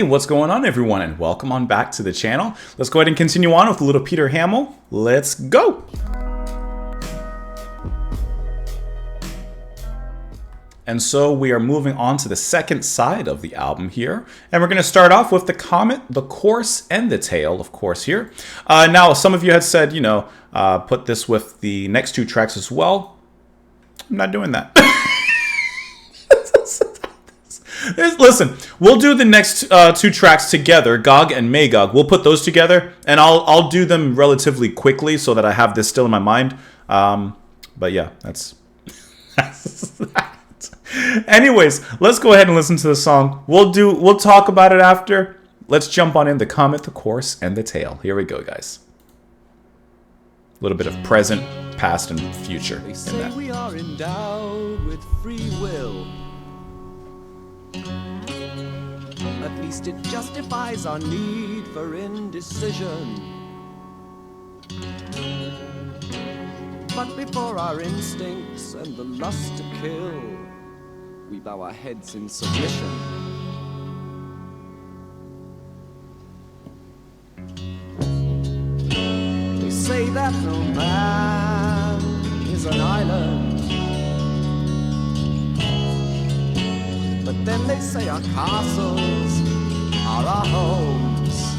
Hey, what's going on, everyone, and welcome on back to the channel. Let's go ahead and continue on with little Peter Hammill. Let's go! And so we are moving on to the second side of the album here. And we're going to start off with the Comet, the Chorus, and the Tail, of course, here. Now, some of you had said, put this with the next two tracks as well. I'm not doing that. Listen, we'll do the next two tracks together, Gog and Magog. We'll put those together, and I'll do them relatively quickly so that I have this still in my mind. But yeah, that's that. Anyways, let's go ahead and listen to the song. We'll talk about it after. Let's jump on in the Comet, the Chorus, and the Tail. Here we go, guys. A little bit of present, past, and future. They say we are endowed with free will. At least it justifies our need for indecision. But before our instincts and the lust to kill, we bow our heads in submission. They say that no man is an island. But then they say our castles are our homes.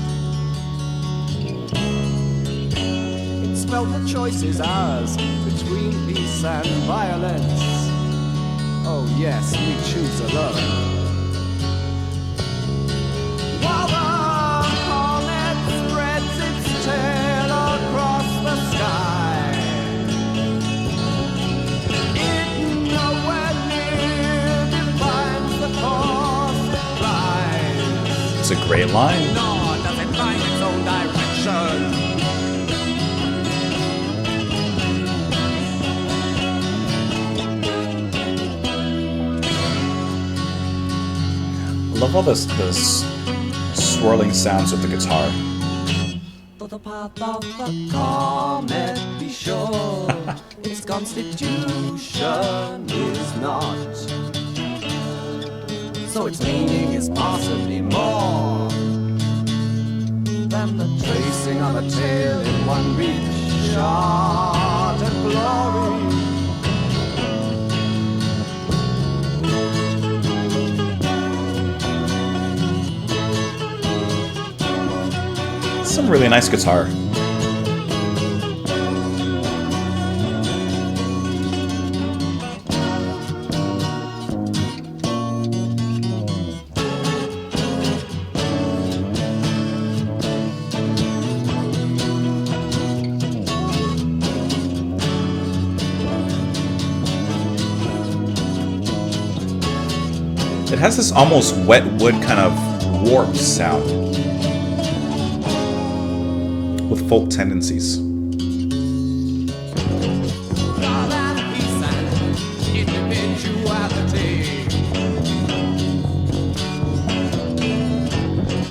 It's felt the choice is ours between peace and violence. Oh yes, we choose alone. While the comet spreads its tail across the sky, it nowhere near defines the course it flies. It's a great line. Nor does it find its own direction. I love all this swirling sounds of the guitar. For the path of the comet, be sure its constitution is not. So its meaning is possibly more than the tracing of a tail in one reach shot at glory. Some really nice guitar. It has this almost wet wood kind of warped sound with folk tendencies.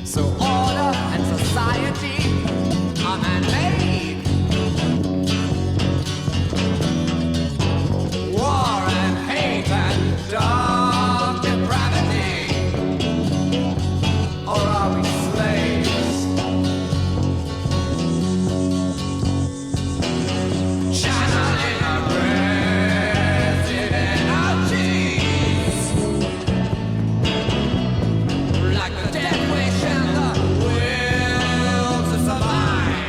So order and society are man-made. War and hate and dark depravity. Or are we slaves? Channeling our energies. Like the death wish and the will to survive.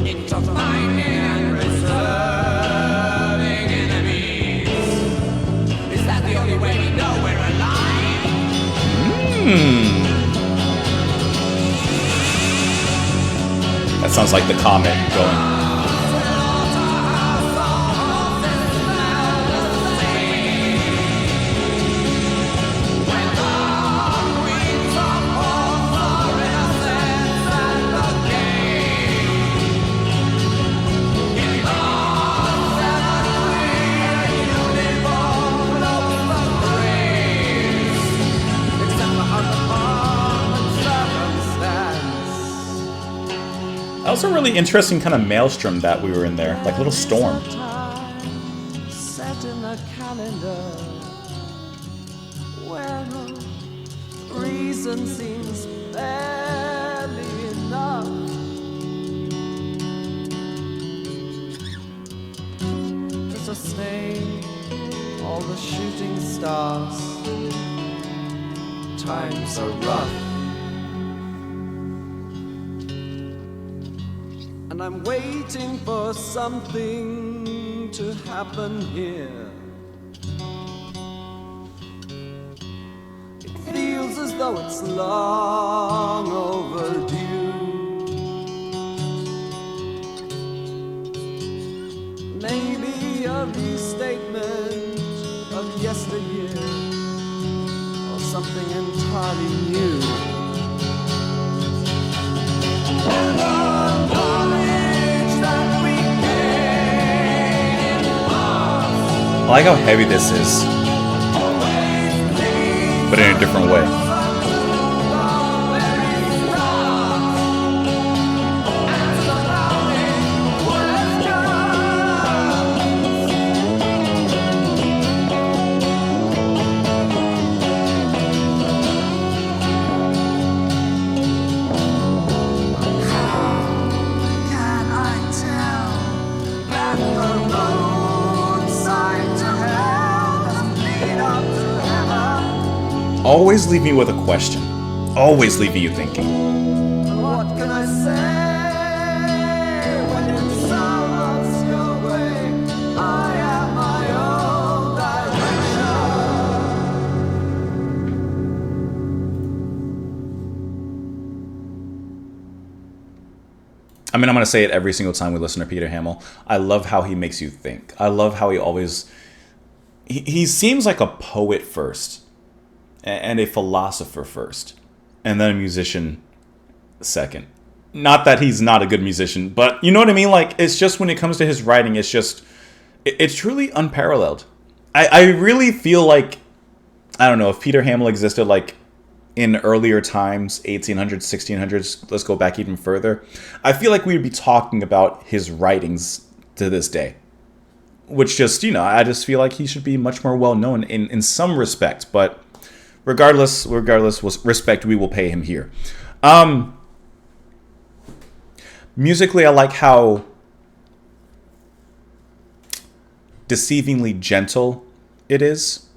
Into finding and preserving enemies. Is that the only way we know we're alive? That sounds like the Comet going. That was a really interesting kind of maelstrom that we were in there, like a little storm. Set in the calendar. Hammill. Reason seems barely enough to sustain all the shooting stars. Times are rough, and I'm waiting for something to happen here. It feels as though it's long overdue. Maybe a restatement of yesteryear, or something entirely new. I like how heavy this is, but in a different way. Always leave me with a question. Always leaving you thinking. What can I say when it's so lost your way? I am my own direction. I mean, I'm going to say it every single time we listen to Peter Hammill. I love how he makes you think. I love how he always... He seems like a poet first, and a philosopher first, and then a musician second. Not that he's not a good musician, but you know what I mean? Like, it's just when it comes to his writing, it's just... It's truly unparalleled. I really feel like... I don't know, if Peter Hammill existed, like, in earlier times, 1800s, 1600s, let's go back even further, I feel like we would be talking about his writings to this day. Which just, you know, I just feel like he should be much more well-known in some respect. But regardless respect we will pay him here. Musically, I like how deceivingly gentle it is.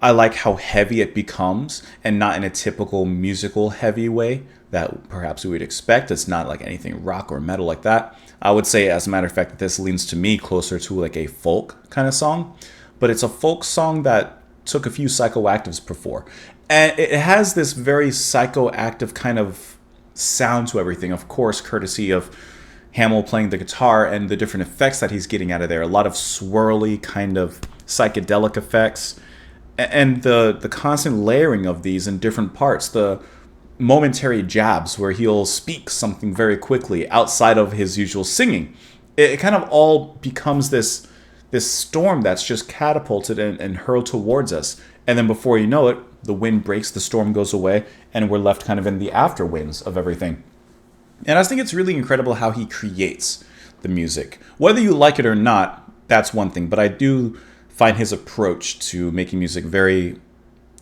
I like how heavy it becomes, and not in a typical musical heavy way that perhaps we would expect. It's not like anything rock or metal like that. I would say, as a matter of fact, that this leans to me closer to like a folk kind of song. But it's a folk song that took a few psychoactives before. And it has this very psychoactive kind of sound to everything. Of course, courtesy of Hammill playing the guitar and the different effects that he's getting out of there. A lot of swirly kind of psychedelic effects. And the constant layering of these in different parts. The momentary jabs where he'll speak something very quickly outside of his usual singing. It kind of all becomes this storm that's just catapulted and hurled towards us. And then before you know it, the wind breaks, the storm goes away, and we're left kind of in the after winds of everything. And I think it's really incredible how he creates the music. Whether you like it or not, that's one thing. But I do find his approach to making music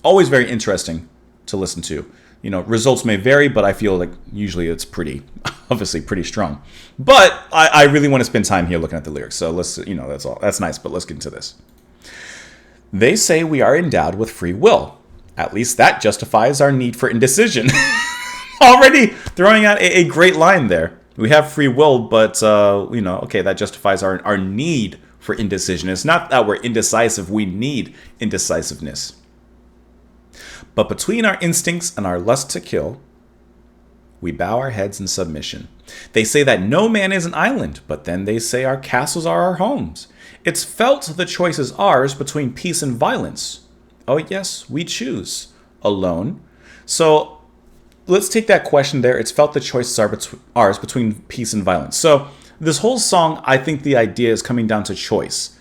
always very interesting to listen to. You know, results may vary, but I feel like usually it's obviously pretty strong. But I really want to spend time here looking at the lyrics. So let's, you know, that's nice, but let's get into this. They say we are endowed with free will. At least that justifies our need for indecision. Already throwing out a great line there. We have free will, but, you know, okay, that justifies our need for indecision. It's not that we're indecisive. We need indecisiveness. But between our instincts and our lust to kill, we bow our heads in submission. They say that no man is an island, but then they say our castles are our homes. It's felt the choice is ours between peace and violence. Oh yes, we choose. Alone. So let's take that question there. It's felt the choices are ours between peace and violence. So this whole song, I think the idea is coming down to choice.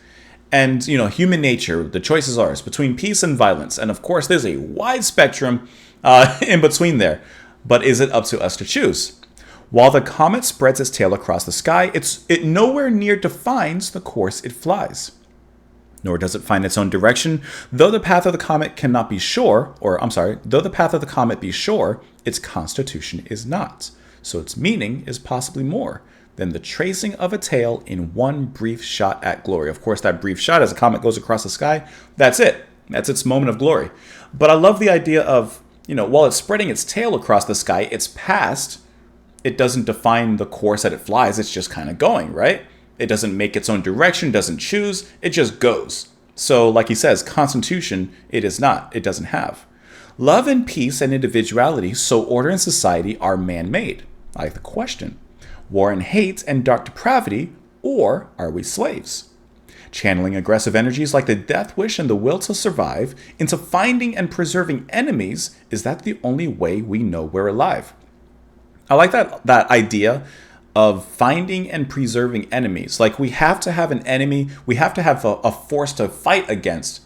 And, you know, human nature, the choice is ours between peace and violence. And of course, there's a wide spectrum in between there. But is it up to us to choose? While the comet spreads its tail across the sky, it nowhere near defines the course it flies. nor does it find its own direction. Though the path of the comet cannot be sure, though the path of the comet be sure, its constitution is not. So its meaning is possibly more than the tracing of a tail in one brief shot at glory. Of course, that brief shot as a comet goes across the sky, that's it. That's its moment of glory. But I love the idea of, while it's spreading its tail across the sky, its past, it doesn't define the course that it flies. It's just kind of going, right? It doesn't make its own direction, doesn't choose. It just goes. So, like he says, constitution, it is not. It doesn't have. Love and peace and individuality, so order and society are man-made. I like the question. War and hate and dark depravity, or are we slaves? Channeling aggressive energies like the death wish and the will to survive into finding and preserving enemies, is that the only way we know we're alive? I like that idea of finding and preserving enemies. Like, we have to have an enemy, we have to have a force to fight against,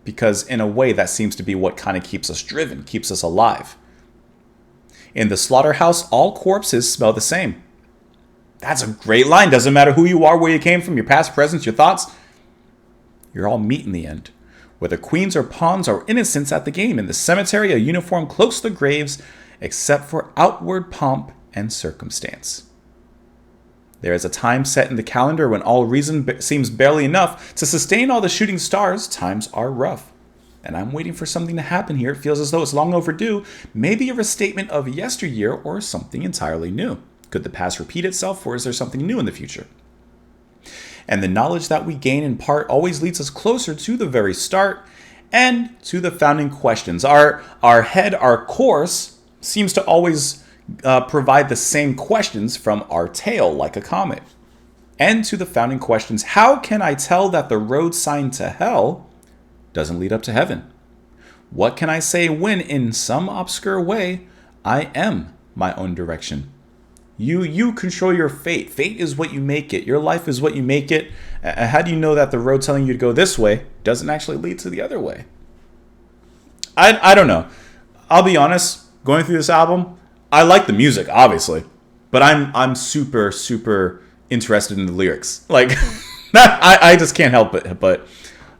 because in a way that seems to be what kind of keeps us driven, keeps us alive. In the slaughterhouse, all corpses smell the same. That's a great line. Doesn't matter who you are, where you came from, your past, present, your thoughts. You're all meat in the end. Whether queens or pawns or innocents at the game. In the cemetery, a uniform cloaks the graves, except for outward pomp and circumstance. There is a time set in the calendar when all reason seems barely enough to sustain all the shooting stars. Times are rough. And I'm waiting for something to happen here. It feels as though it's long overdue. Maybe a restatement of yesteryear or something entirely new. Could the past repeat itself, or is there something new in the future? And the knowledge that we gain in part always leads us closer to the very start and to the founding questions. Our course seems to always provide the same questions from our tail, like a comet. And to the founding questions, how can I tell that the road sign to hell doesn't lead up to heaven? What can I say when, in some obscure way, I am my own direction? You control your fate. Fate is what you make it. Your life is what you make it. How do you know that the road telling you to go this way doesn't actually lead to the other way? I don't know. I'll be honest, going through this album, I like the music, obviously, but I'm super, super interested in the lyrics. Like, I just can't help it. But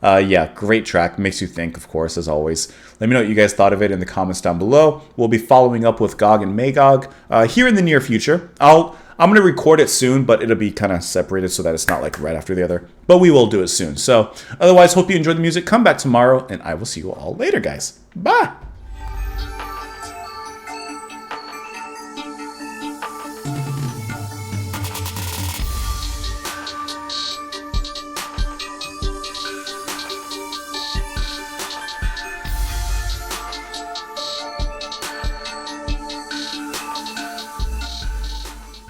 yeah, great track. Makes you think, of course, as always. Let me know what you guys thought of it in the comments down below. We'll be following up with Gog and Magog here in the near future. I'm going to record it soon, but it'll be kind of separated so that it's not like right after the other. But we will do it soon. So otherwise, hope you enjoyed the music. Come back tomorrow, and I will see you all later, guys. Bye.